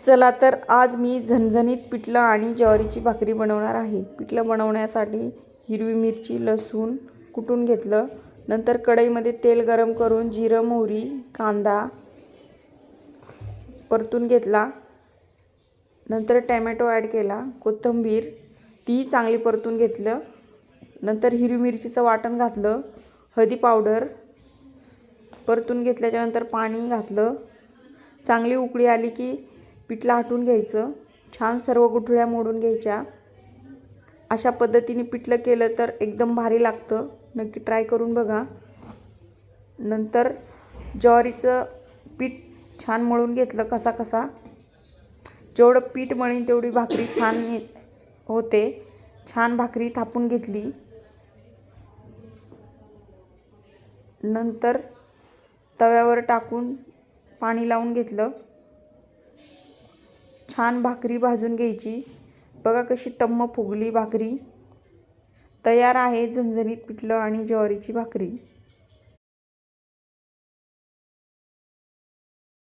चला तर आज मी झणझणीत पिठलं आणि ज्वारीची भाकरी बनवणार आहे। पिठलं बनवण्यासाठी हिरवी मिरची, लसूण कुटून घेतलं। नंतर कढईमध्ये तेल गरम करून जिरं, मोहरी, कांदा परतून घेतला। नंतर टोमॅटो ॲड केला, कोथिंबीर ती चांगली परतून घेतलं। नंतर हिरवी मिरचीचं वाटण घातलं, हळदी पावडर परतून घेतल्याच्या नंतर पाणी घातलं। चांगली उकळी आली की पिठलं हटून घ्यायचं। छान सर्व गुठळ्या मोडून घ्यायच्या। अशा पद्धतीने पिठलं केलं तर एकदम भारी लागतं, नक्की ट्राय करून बघा। नंतर ज्वारीचं पीठ छान मळून घेतलं, कसा जेवढं पीठ मळीन तेवढी भाकरी छान होते। छान भाकरी थापून घेतली। नंतर तव्यावर टाकून पाणी लावून घेतलं। छान भाकरी भाजून घ्यायची। बघा कशी टम्म फुगली भाकरी। तयार आहे झणझणीत पिठलं आणि ज्वारीची भाकरी।